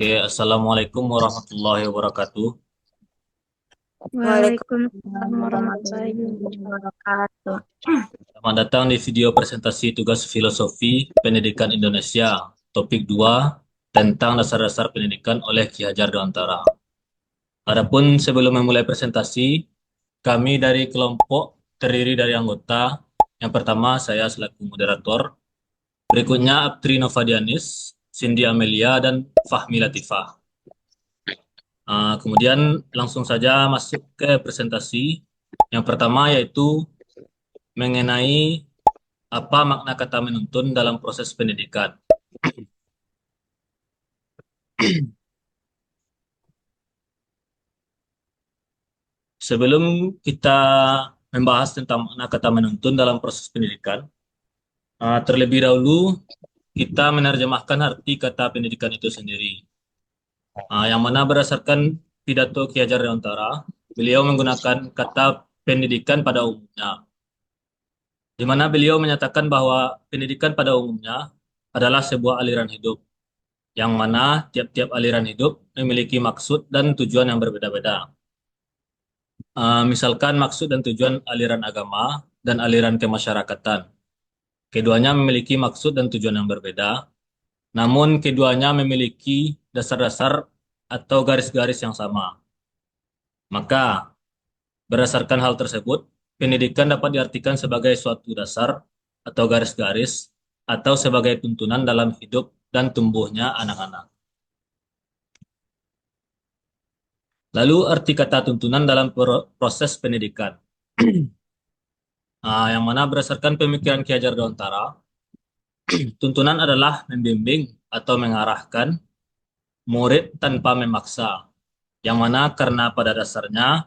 Oke, Assalamualaikum warahmatullahi wabarakatuh. Waalaikumsalam Waalaikumsalam warahmatullahi warahmatullahi wabarakatuh. Selamat datang di video presentasi tugas filosofi pendidikan Indonesia, topik 2 tentang dasar-dasar pendidikan oleh Ki Hajar Dewantara. Adapun sebelum memulai presentasi, kami dari kelompok terdiri dari anggota. Yang pertama, saya selaku moderator. Berikutnya, Aptri Novadianis, Cindy Amelia, dan Fahmi Latifah. Kemudian langsung saja masuk ke presentasi. Yang pertama yaitu mengenai apa makna kata menuntun dalam proses pendidikan. Sebelum kita membahas tentang makna kata menuntun dalam proses pendidikan, terlebih dahulu kita menerjemahkan arti kata pendidikan itu sendiri. Yang mana berdasarkan pidato Ki Hajar Dewantara, beliau menggunakan kata pendidikan pada umumnya, di mana beliau menyatakan bahwa pendidikan pada umumnya adalah sebuah aliran hidup, yang mana tiap-tiap aliran hidup memiliki maksud dan tujuan yang berbeda-beda. Misalkan maksud dan tujuan aliran agama dan aliran kemasyarakatan. Keduanya memiliki maksud dan tujuan yang berbeda, namun keduanya memiliki dasar-dasar atau garis-garis yang sama. Maka, berdasarkan hal tersebut, pendidikan dapat diartikan sebagai suatu dasar atau garis-garis atau sebagai tuntunan dalam hidup dan tumbuhnya anak-anak. Lalu arti kata tuntunan dalam proses pendidikan. Yang mana berdasarkan pemikiran Ki Hajar Dewantara, tuntunan adalah membimbing atau mengarahkan murid tanpa memaksa, yang mana karena pada dasarnya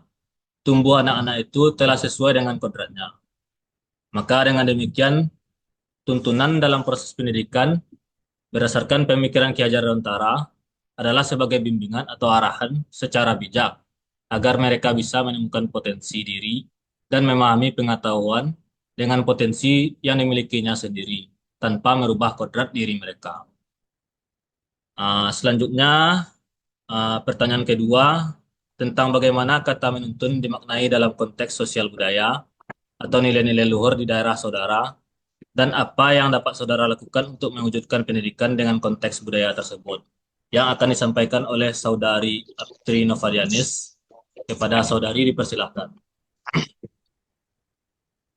tumbuh anak-anak itu telah sesuai dengan kodratnya. Maka dengan demikian, tuntunan dalam proses pendidikan berdasarkan pemikiran Ki Hajar Dewantara adalah sebagai bimbingan atau arahan secara bijak agar mereka bisa menemukan potensi diri dan memahami pengetahuan dengan potensi yang dimilikinya sendiri tanpa merubah kodrat diri mereka. Selanjutnya, pertanyaan kedua tentang bagaimana kata menuntun dimaknai dalam konteks sosial budaya atau nilai-nilai luhur di daerah saudara, dan apa yang dapat saudara lakukan untuk mewujudkan pendidikan dengan konteks budaya tersebut. Yang akan disampaikan oleh Saudari Aptri Novadianis. Kepada saudari dipersilahkan.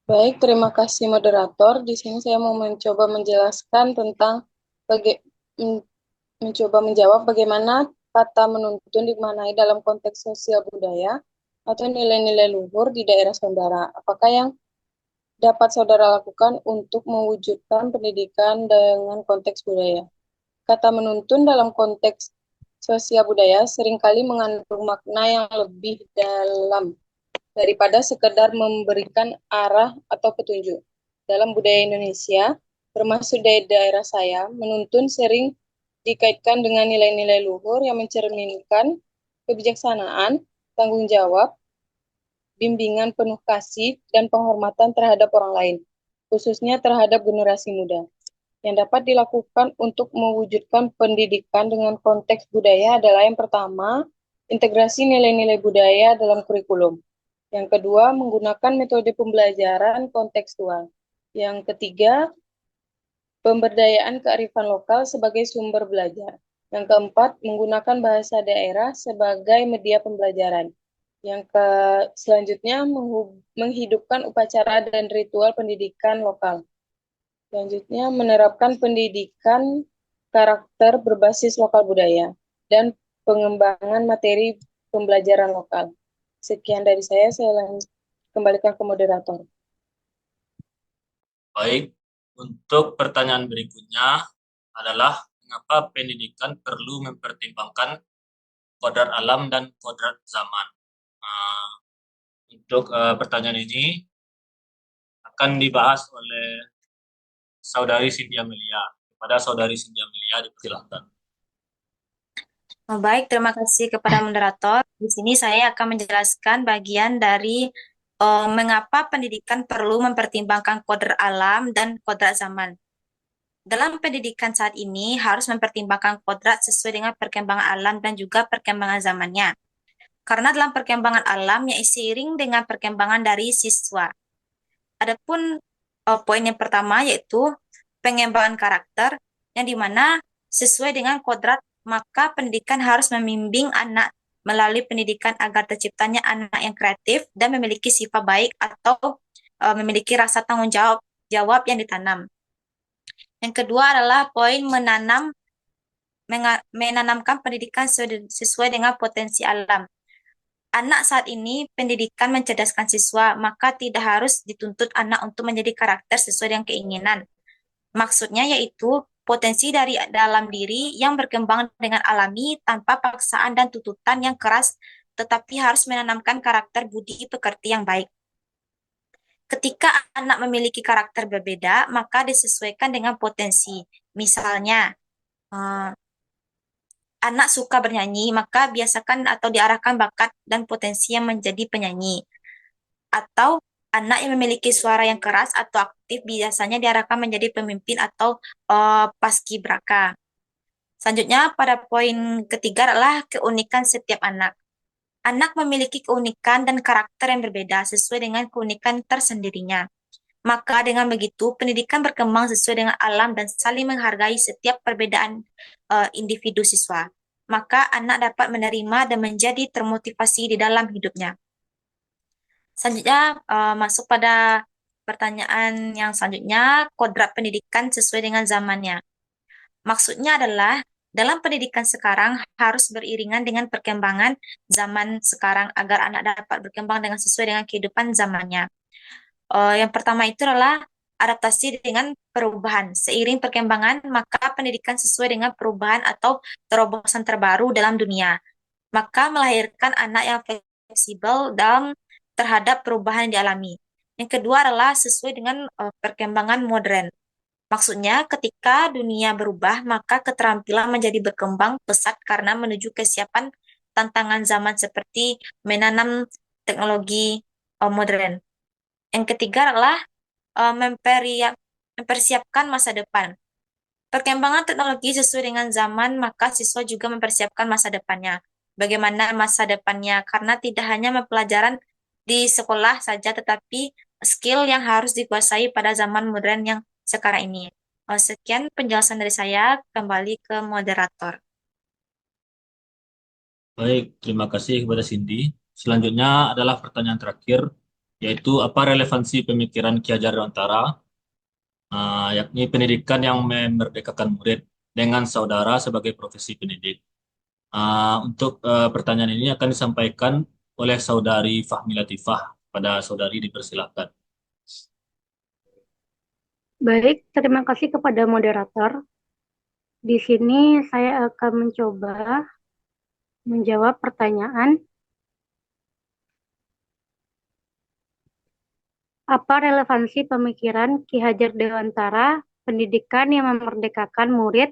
Baik, terima kasih moderator. Di sini saya mau mencoba menjelaskan tentang baga- men- mencoba menjawab bagaimana kata menuntun dimaknai dalam konteks sosial budaya atau nilai-nilai luhur di daerah saudara. Apakah yang dapat saudara lakukan untuk mewujudkan pendidikan dengan konteks budaya? Kata menuntun dalam konteks sosial budaya seringkali mengandung makna yang lebih dalam daripada sekedar memberikan arah atau petunjuk. Dalam budaya Indonesia, termasuk dari daerah saya, menuntun sering dikaitkan dengan nilai-nilai luhur yang mencerminkan kebijaksanaan, tanggung jawab, bimbingan penuh kasih, dan penghormatan terhadap orang lain, khususnya terhadap generasi muda. Yang dapat dilakukan untuk mewujudkan pendidikan dengan konteks budaya adalah yang pertama, integrasi nilai-nilai budaya dalam kurikulum. Yang kedua, menggunakan metode pembelajaran kontekstual. Yang ketiga, pemberdayaan kearifan lokal sebagai sumber belajar. Yang keempat, menggunakan bahasa daerah sebagai media pembelajaran. Yang selanjutnya, menghidupkan upacara dan ritual pendidikan lokal. Selanjutnya, menerapkan pendidikan karakter berbasis lokal budaya dan pengembangan materi pembelajaran lokal. Sekian dari saya kembalikan ke moderator. Baik, untuk pertanyaan berikutnya adalah mengapa pendidikan perlu mempertimbangkan kodrat alam dan kodrat zaman. Uh, untuk pertanyaan ini akan dibahas oleh Saudari Cindy Amelia. Kepada Saudari Cindy Amelia dipersilahkan. Baik, terima kasih kepada moderator. Di sini saya akan menjelaskan bagian dari mengapa pendidikan perlu mempertimbangkan kodrat alam dan kodrat zaman. dalam pendidikan saat ini harus mempertimbangkan kodrat sesuai dengan perkembangan alam dan juga perkembangan zamannya. Karena dalam perkembangan alam yang seiring dengan perkembangan dari siswa. Adapun poin yang pertama yaitu pengembangan karakter yang dimana sesuai dengan kodrat maka pendidikan harus membimbing anak melalui pendidikan agar terciptanya anak yang kreatif dan memiliki sifat baik atau memiliki rasa tanggung jawab yang ditanam. Yang kedua adalah poin menanamkan pendidikan sesuai dengan potensi alam. Anak saat ini pendidikan mencerdaskan siswa, maka tidak harus dituntut anak untuk menjadi karakter sesuai dengan keinginan. Maksudnya yaitu potensi dari dalam diri yang berkembang dengan alami tanpa paksaan dan tuntutan yang keras, tetapi harus menanamkan karakter budi pekerti yang baik. Ketika anak memiliki karakter berbeda, maka disesuaikan dengan potensi. Misalnya, anak suka bernyanyi, maka biasakan atau diarahkan bakat dan potensi yang menjadi penyanyi. Atau anak yang memiliki suara yang keras atau aktif biasanya diarahkan menjadi pemimpin atau paskibraka. Selanjutnya, pada poin ketiga adalah keunikan setiap anak. Anak memiliki keunikan dan karakter yang berbeda sesuai dengan keunikan tersendirinya. Maka dengan begitu, pendidikan berkembang sesuai dengan alam dan saling menghargai setiap perbedaan individu siswa. Maka anak dapat menerima dan menjadi termotivasi di dalam hidupnya. Selanjutnya, masuk pada pertanyaan yang selanjutnya, kodrat pendidikan sesuai dengan zamannya. Maksudnya adalah, dalam pendidikan sekarang harus beriringan dengan perkembangan zaman sekarang agar anak dapat berkembang dengan sesuai dengan kehidupan zamannya. Yang pertama itu adalah adaptasi dengan perubahan. Seiring perkembangan, maka pendidikan sesuai dengan perubahan atau terobosan terbaru dalam dunia. Maka melahirkan anak yang fleksibel dalam terhadap perubahan yang dialami. Yang kedua adalah sesuai dengan perkembangan modern. Maksudnya, ketika dunia berubah, maka keterampilan menjadi berkembang pesat karena menuju kesiapan tantangan zaman seperti menanam teknologi modern. Yang ketiga adalah mempersiapkan masa depan. Perkembangan teknologi sesuai dengan zaman, maka siswa juga mempersiapkan masa depannya. Bagaimana masa depannya? Karena tidak hanya pelajaran di sekolah saja, tetapi skill yang harus dikuasai pada zaman modern yang sekarang ini. Sekian penjelasan dari saya, kembali ke moderator. Baik, terima kasih kepada Cindy. Selanjutnya adalah pertanyaan terakhir, yaitu apa relevansi pemikiran Ki Hajar Dewantara, yakni pendidikan yang memerdekakan murid dengan saudara sebagai profesi pendidik. Untuk pertanyaan ini akan disampaikan oleh Saudari Fahmi Latifah. Pada Saudari dipersilakan. Baik, terima kasih kepada moderator. Di sini saya akan mencoba menjawab pertanyaan apa relevansi pemikiran Ki Hajar Dewantara pendidikan yang memerdekakan murid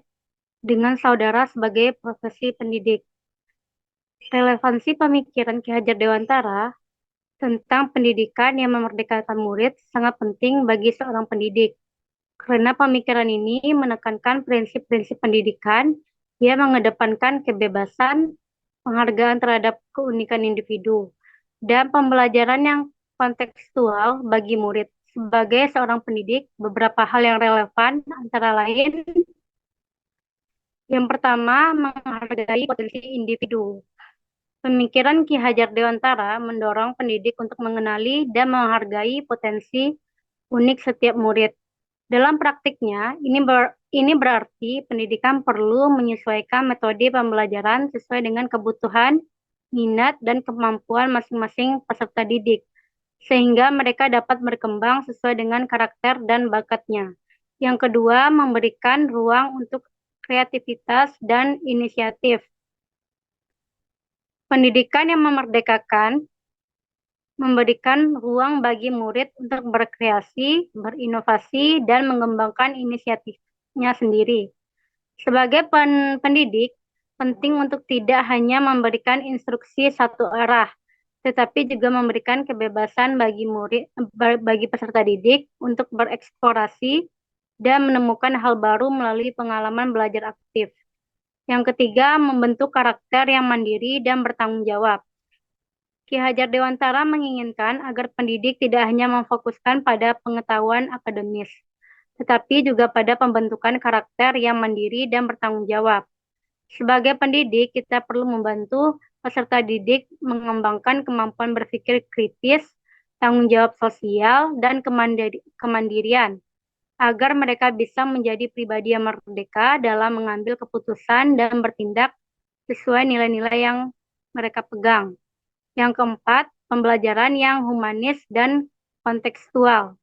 dengan saudara sebagai profesi pendidik. Relevansi pemikiran Ki Hajar Dewantara tentang pendidikan yang memerdekakan murid sangat penting bagi seorang pendidik. Karena pemikiran ini menekankan prinsip-prinsip pendidikan yang mengedepankan kebebasan, penghargaan terhadap keunikan individu, dan pembelajaran yang kontekstual bagi murid. Sebagai seorang pendidik, beberapa hal yang relevan antara lain, yang pertama, menghargai potensi individu. Pemikiran Ki Hajar Dewantara mendorong pendidik untuk mengenali dan menghargai potensi unik setiap murid. Dalam praktiknya, ini berarti pendidikan perlu menyesuaikan metode pembelajaran sesuai dengan kebutuhan, minat, dan kemampuan masing-masing peserta didik, sehingga mereka dapat berkembang sesuai dengan karakter dan bakatnya. Yang kedua, memberikan ruang untuk kreativitas dan inisiatif. Pendidikan yang memerdekakan memberikan ruang bagi murid untuk berkreasi, berinovasi, dan mengembangkan inisiatifnya sendiri. Sebagai pendidik, penting untuk tidak hanya memberikan instruksi satu arah, tetapi juga memberikan kebebasan bagi peserta didik untuk bereksplorasi dan menemukan hal baru melalui pengalaman belajar aktif. Yang ketiga, membentuk karakter yang mandiri dan bertanggung jawab. Ki Hajar Dewantara menginginkan agar pendidik tidak hanya memfokuskan pada pengetahuan akademis, tetapi juga pada pembentukan karakter yang mandiri dan bertanggung jawab. Sebagai pendidik, kita perlu membantu peserta didik mengembangkan kemampuan berpikir kritis, tanggung jawab sosial, dan kemandirian, agar mereka bisa menjadi pribadi yang merdeka dalam mengambil keputusan dan bertindak sesuai nilai-nilai yang mereka pegang. Yang keempat, pembelajaran yang humanis dan kontekstual.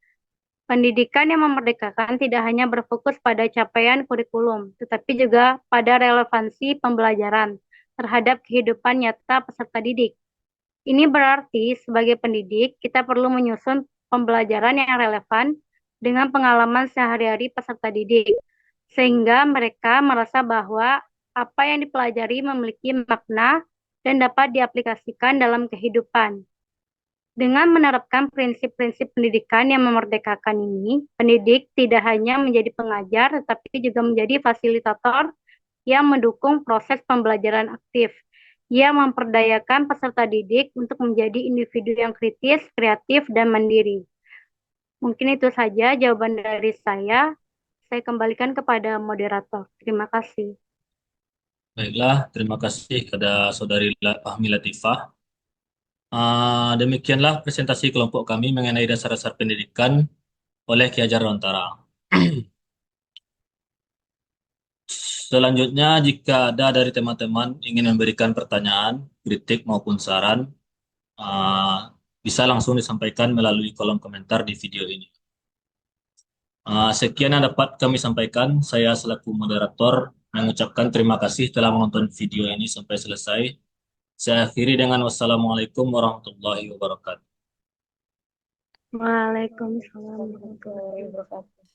Pendidikan yang memerdekakan tidak hanya berfokus pada capaian kurikulum, tetapi juga pada relevansi pembelajaran terhadap kehidupan nyata peserta didik. Ini berarti sebagai pendidik, kita perlu menyusun pembelajaran yang relevan dengan pengalaman sehari-hari peserta didik, sehingga mereka merasa bahwa apa yang dipelajari memiliki makna dan dapat diaplikasikan dalam kehidupan. Dengan menerapkan prinsip-prinsip pendidikan yang memerdekakan ini, pendidik tidak hanya menjadi pengajar, tetapi juga menjadi fasilitator yang mendukung proses pembelajaran aktif, yang memperdayakan peserta didik untuk menjadi individu yang kritis, kreatif, dan mandiri. Mungkin itu saja jawaban dari saya. Saya kembalikan kepada moderator. Terima kasih. Baiklah, terima kasih kepada Saudari Fahmi Latifah. Demikianlah presentasi kelompok kami mengenai dasar-dasar pendidikan oleh Ki Hajar Dewantara. Selanjutnya, jika ada dari teman-teman ingin memberikan pertanyaan, kritik maupun saran, bisa langsung disampaikan melalui kolom komentar di video ini. Sekian yang dapat kami sampaikan. Saya selaku moderator mengucapkan terima kasih telah menonton video ini sampai selesai. Saya akhiri dengan wassalamualaikum warahmatullahi wabarakatuh. Waalaikumsalam Warahmatullahi wabarakatuh.